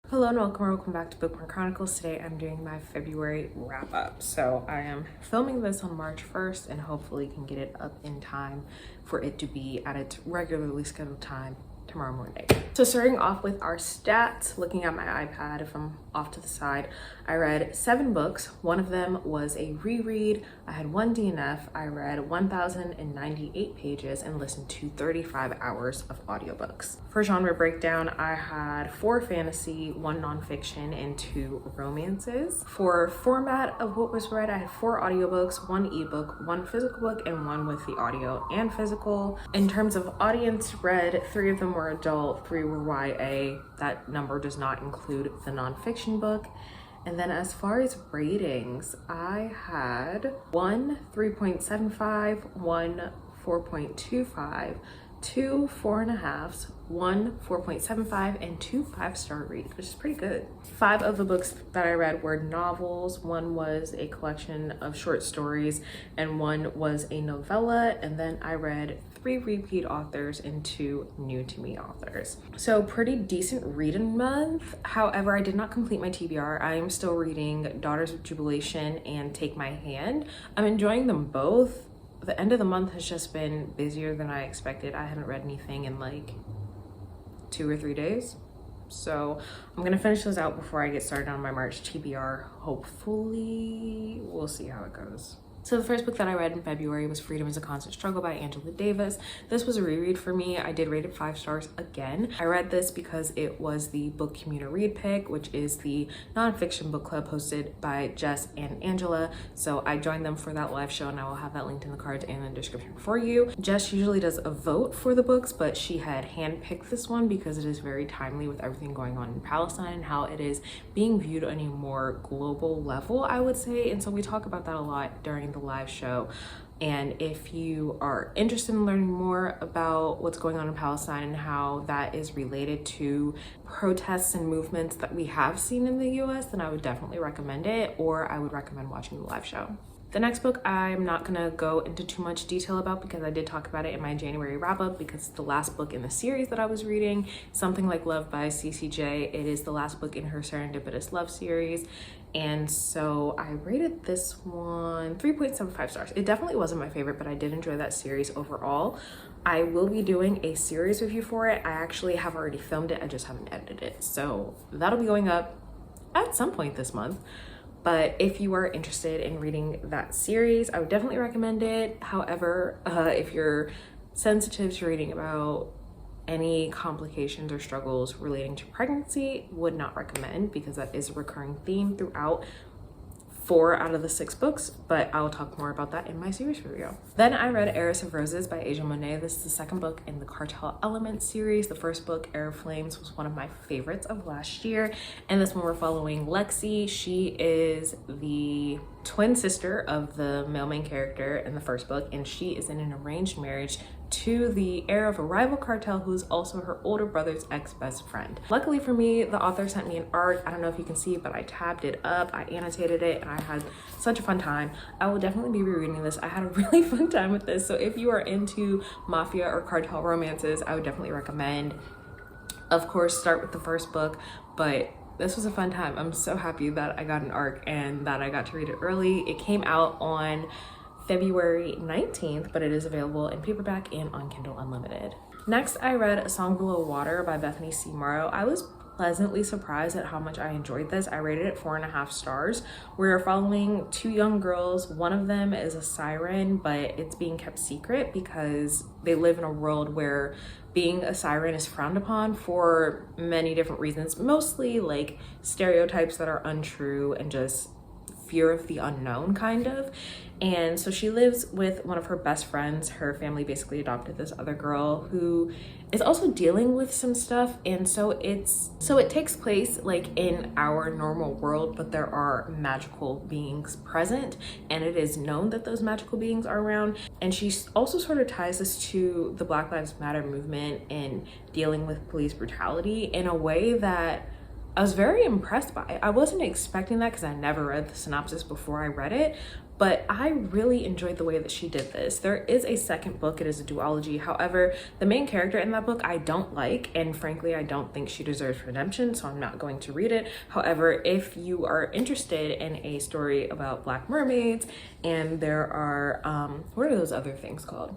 Hello and welcome back to Bookmark Chronicles. Today I'm doing my February wrap up. So I am filming this on March 1st and hopefully can get it up in time for it to be at its regularly scheduled time tomorrow morning. So starting off with our stats, looking at my iPad if I'm off to the side, I read 7 books. One of them was a reread. I had 1 DNF. I read 1,098 pages and listened to 35 hours of audiobooks. For genre breakdown, I had 4 fantasy, 1 nonfiction, and 2 romances. For format of what was read, I had 4 audiobooks, 1 ebook, 1 physical book, and 1 with the audio and physical. In terms of audience read, 3 of them were adult, 3 were YA. That number does not include the nonfiction book. And then as far as ratings, I had 1 3.75, 1 4.25, 2 4.5s, 1 4.75, and 2 5-star reads, which is pretty good. 5 of the books that I read were novels. 1 was a collection of short stories and 1 was a novella. And then I read 3 repeat authors and 2 new to me authors. So pretty decent reading month. However, I did not complete my TBR. I am still reading Daughters of Jubilation and Take My Hand. I'm enjoying them both. The end of the month has just been busier than I expected. I haven't read anything in like 2 or 3 days. So I'm gonna finish those out before I get started on my March TBR. Hopefully, we'll see how it goes. So the first book that I read in February was Freedom is a Constant Struggle by Angela Davis. This was a reread for me. I did rate it 5 stars again. I read this because it was the Book Commuter Read Pick, which is the nonfiction book club hosted by Jess and Angela. So I joined them for that live show and I will have that linked in the cards and in the description for you. Jess usually does a vote for the books, but she had handpicked this one because it is very timely with everything going on in Palestine and how it is being viewed on a more global level, I would say. And so we talk about that a lot during the live show. And if you are interested in learning more about what's going on in Palestine and how that is related to protests and movements that we have seen in the US, then I would definitely recommend it, or I would recommend watching the live show. The next book I'm not gonna go into too much detail about because I did talk about it in my January wrap up because it's the last book in the series that I was reading, Something Like Love by CCJ. It is the last book in her Serendipitous Love series. And so I rated this one 3.75 stars. It definitely wasn't my favorite, but I did enjoy that series overall. I will be doing a series review for it. I actually have already filmed it, I just haven't edited it. So that'll be going up at some point this month. But if you are interested in reading that series, I would definitely recommend it. However, if you're sensitive to reading about any complications or struggles relating to pregnancy, would not recommend because that is a recurring theme throughout 4 out of the 6 books, but I'll talk more about that in my series review. Then I read Heiress of Roses by Asia Monet. This is the 2nd book in the Cartel Elements series. The 1st book, Air of Flames, was one of my favorites of last year. And this one we're following Lexi. She is the twin sister of the male main character in the 1st book, and she is in an arranged marriage to the heir of a rival cartel who's also her older brother's ex-best friend. Luckily for me, the author sent me an arc. I don't know if you can see, but I tabbed it up, I annotated it, and I had such a fun time. I will definitely be rereading this. I had a really fun time with this. So if you are into mafia or cartel romances, I would definitely recommend. Of course, start with the 1st book, but this was a fun time. I'm so happy that I got an arc and that I got to read it early. It came out on February 19th, but it is available in paperback and on Kindle Unlimited. Next, I read A Song Below Water by Bethany C. Morrow. I was pleasantly surprised at how much I enjoyed this. I rated it 4.5 stars. We're following 2 young girls. One of them is a siren, but it's being kept secret because they live in a world where being a siren is frowned upon for many different reasons, mostly like stereotypes that are untrue and just fear of the unknown kind of. And so she lives with one of her best friends. Her family basically adopted this other girl who is also dealing with some stuff, and so it takes place like in our normal world, but there are magical beings present, and it is known that those magical beings are around. And she also sort of ties this to the Black Lives Matter movement and dealing with police brutality in a way that I was very impressed by it. I wasn't expecting that because I never read the synopsis before I read it, but I really enjoyed the way that she did this. There is a second book, it is a duology. However, the main character in that book I don't like, and frankly, I don't think she deserves redemption, so I'm not going to read it. However, if you are interested in a story about Black mermaids, and there are, what are those other things called?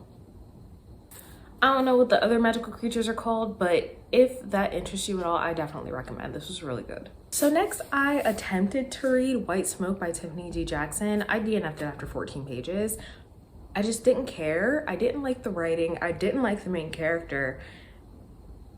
I don't know what the other magical creatures are called, but if that interests you at all, I definitely recommend. This was really good. So next, I attempted to read White Smoke by Tiffany D. Jackson. I DNF'd it after 14 pages. I just didn't care. I didn't like the writing. I didn't like the main character.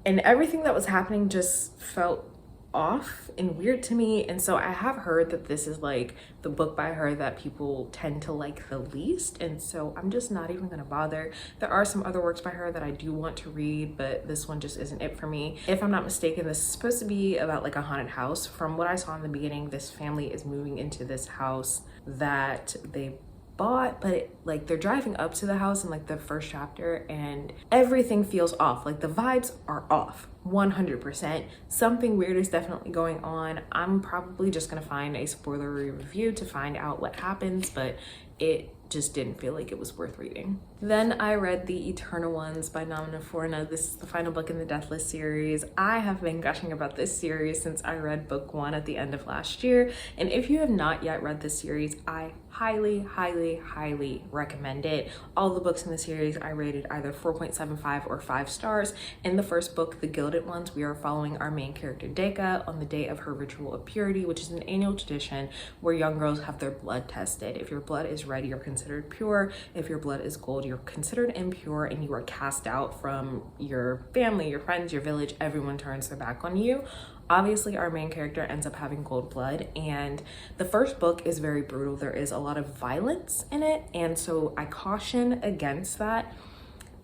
And everything that was happening just felt off and weird to me. And so I have heard that this is like the book by her that people tend to like the least, and so I'm just not even gonna bother. There are some other works by her that I do want to read, but this one just isn't it for me. If I'm not mistaken, this is supposed to be about like a haunted house. From what I saw in the beginning, this family is moving into this house that they bought, but like they're driving up to the house in like the first chapter and everything feels off. Like the vibes are off 100%. Something weird is definitely going on. I'm probably just gonna find a spoilery review to find out what happens, but it just didn't feel like it was worth reading. Then I read The Eternal Ones by Namina Forna. This is the final book in the Deathless series. I have been gushing about this series since I read book 1 at the end of last year. And if you have not yet read this series, I highly, highly, highly recommend it. All the books in the series I rated either 4.75 or 5 stars. In the first book, The Gilded Ones, we are following our main character Deka on the day of her ritual of purity, which is an annual tradition where young girls have their blood tested. If your blood is red, you're considered pure. If your blood is gold, you're considered impure and you are cast out from your family, your friends, your village. Everyone turns their back on you. Obviously, our main character ends up having gold blood, and the first book is very brutal. There is a lot of violence in it, and so I caution against that.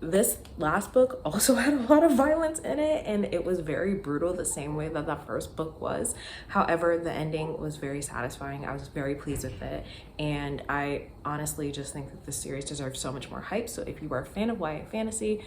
This last book also had a lot of violence in it, and it was very brutal the same way that the first book was. However, the ending was very satisfying. I was very pleased with it, and I honestly just think that this series deserves so much more hype. So if you are a fan of YA fantasy,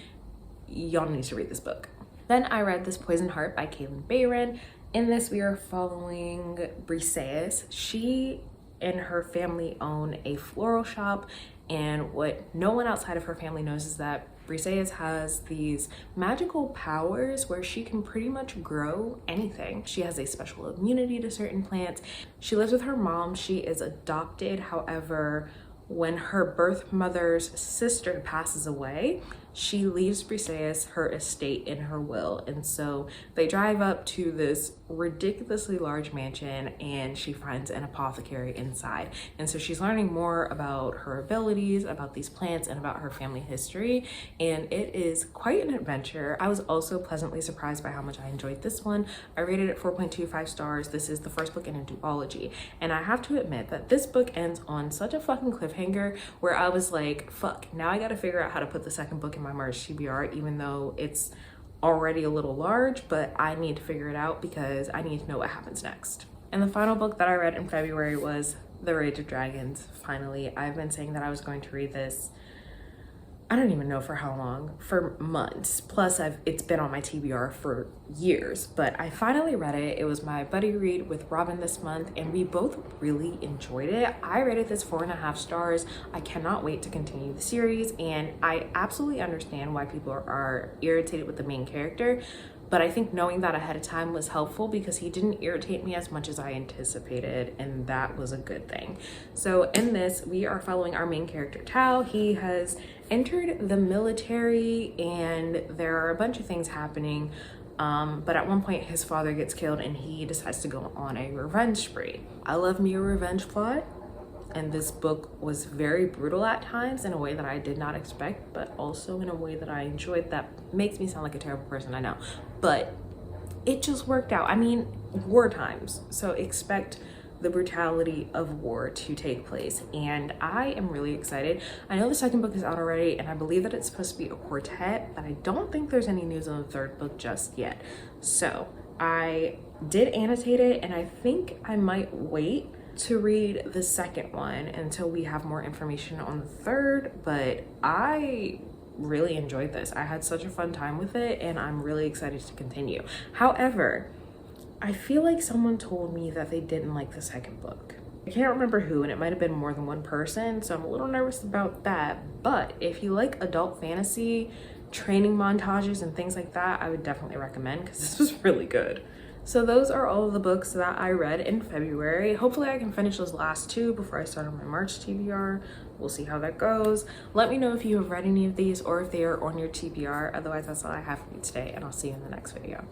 y'all need to read this book. Then I read This Poison Heart by Kaylin Bayron. In this, we are following Briseis. She and her family own a floral shop, and what no one outside of her family knows is that Briseis has these magical powers where she can pretty much grow anything. She has a special immunity to certain plants. She lives with her mom. She is adopted. However, when her birth mother's sister passes away, she leaves Briseis her estate in her will. And so they drive up to this ridiculously large mansion and she finds an apothecary inside. And so she's learning more about her abilities, about these plants, and about her family history. And it is quite an adventure. I was also pleasantly surprised by how much I enjoyed this one. I rated it 4.25 stars. This is the first book in a duology. And I have to admit that this book ends on such a fucking cliffhanger where I was like, fuck, now I gotta figure out how to put the second book in my merge TBR, even though it's already a little large, but I need to figure it out because I need to know what happens next. And the final book that I read in February was The Rage of Dragons. Finally, I've been saying that I was going to read this, I don't even know for how long, for months. Plus it's been on my TBR for years, but I finally read it. It was my buddy read with Robin this month, and we both really enjoyed it. I rated this 4.5 stars. I cannot wait to continue the series, and I absolutely understand why people are irritated with the main character, but I think knowing that ahead of time was helpful because he didn't irritate me as much as I anticipated, and that was a good thing. So in this, we are following our main character, Tao. He has entered the military and there are a bunch of things happening, but at one point his father gets killed and he decides to go on a revenge spree. I love me a revenge plot, and this book was very brutal at times in a way that I did not expect, but also in a way that I enjoyed. That makes me sound like a terrible person, I know, but it just worked out. I mean, war times, so expect the brutality of war to take place, and I am really excited. I know the second book is out already, and I believe that it's supposed to be a quartet, but I don't think there's any news on the third book just yet. So I did annotate it, and I think I might wait to read the second one until we have more information on the third, but I really enjoyed this. I had such a fun time with it, and I'm really excited to continue. However, I feel like someone told me that they didn't like the second book. I can't remember who, and it might have been more than one person, so I'm a little nervous about that. But if you like adult fantasy, training montages, and things like that, I would definitely recommend, because this was really good. So those are all of the books that I read in February. Hopefully I can finish those last two before I start on my March TBR. We'll see how that goes. Let me know if you have read any of these or if they are on your TBR. Otherwise, that's all I have for you today, and I'll see you in the next video.